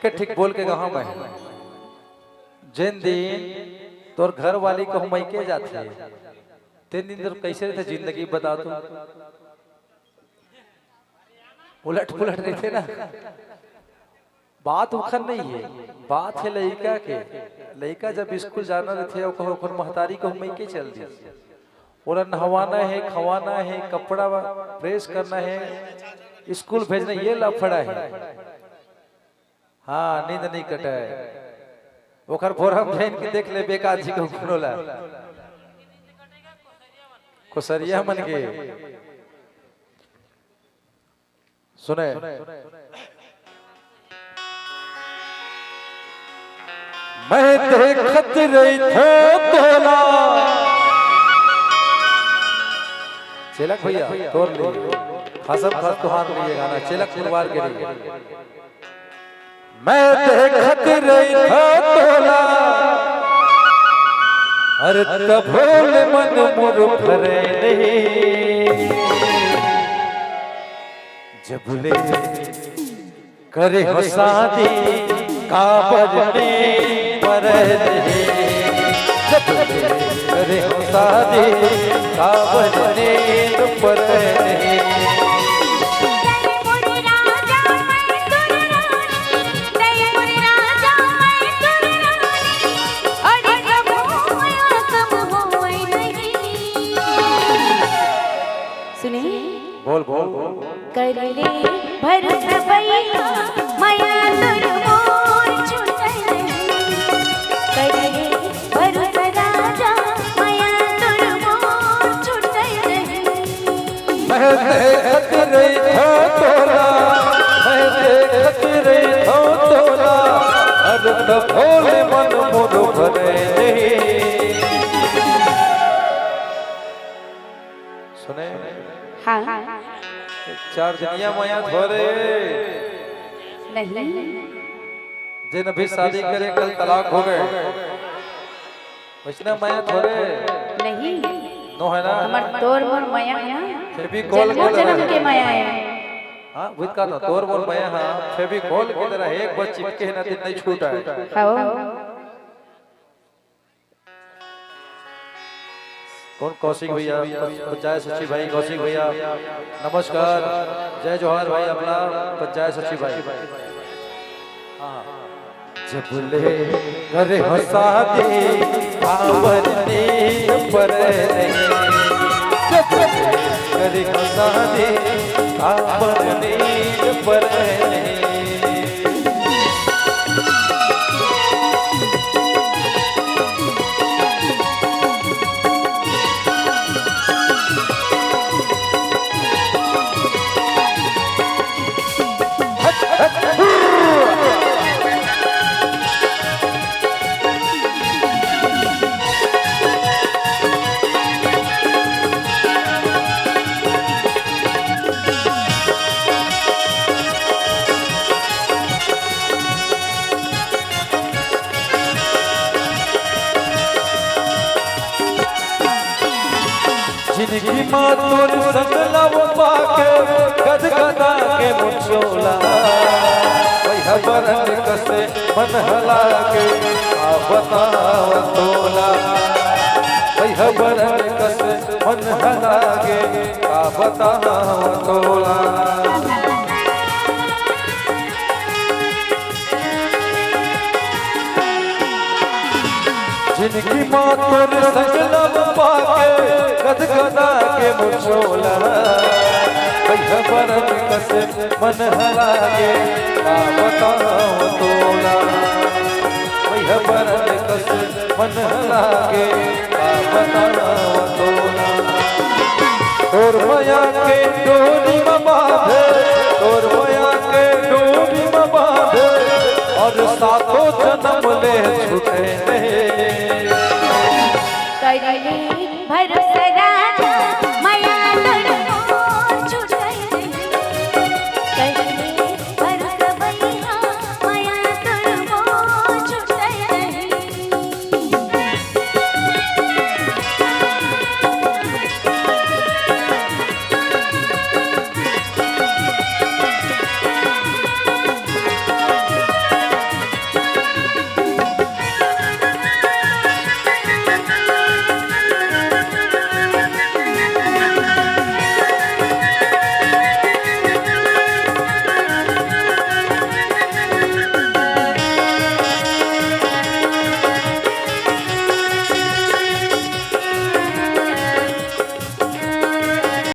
एक ठीक बोल के कहा मैं जिन दिन तोर घर वाली को हम के जाते हैं तीन दिन तो कैसे रहते जिंदगी बता तू उलट पुलट रहते ना। बात उखर नहीं है, बात है लड़का के। लड़का जब स्कूल जाना रहते और महतारी को हम के चल दी और नहवाना है, खवाना है, कपड़ा प्रेस करना है, स्कूल भेजना, ये लफड़ा है। हाँ नींद नहीं कटा है ओखर फोरम भेन के देख ले बेकार जी को खोला कोसरिया मन के सुने मैं देखत रही थे तोला चिलक भैया तोड़ ले हसम खास तुहार लिए गाना चिलक पुरवार के लिए मैं देखत रही था तोला अरे तब भोले मन मुर भरे नहीं जब ले करे हो शादी काबरने पर नहीं जब ले करे हो शादी काबरने पर नहीं बोल बोल कर ले भरोस भैया माया तोर मोर छुटल कर ले भरोस राजा माया तोर मोर छुटल मैं देखत रही हो तोला मैं देखत रही हो तोला अरे तो भोले मन मोर भरे नहीं सुने हाँ चार जनिया माया थोरे नहीं जिन भी शादी करे कल तलाक हो गए वैष्णव माया थोरे नहीं नो है ना हमार तोर मोर माया है ना फिर भी कॉल जन्म के माया है। हाँ बुद्ध का था तोर मोर माया हाँ फिर भी कॉल की तरह एक बार चिपके है ना दिन नहीं छूटा है। हाँ कौन कौशिक भैया पंचायत सचिव भाई कौशिक भैया नमस्कार जय जोहार भाई अपना पंचायत सचिव भाई जब ले करे हो शादी काबरने पर नहीं जब ले करे हो शादी काबरने पर नहीं जिनकी माँ तोर संग लव पाके गद गदा के मुचोला वही हबरन कसे मन हला के आ बताव तोला वही हबरन कसे मन हला के आ बताव तोला जिनकी माँ तोर संग लव पाके गद गदा के मुचोला भैया बरन कसे मन हला के का बताओ तोला भैया बरन कसे मन हला के का बताओ तोला तोर माया के डोरी में बांधे तोर माया के डोरी में बांधे और सातों जन्म ले छूटे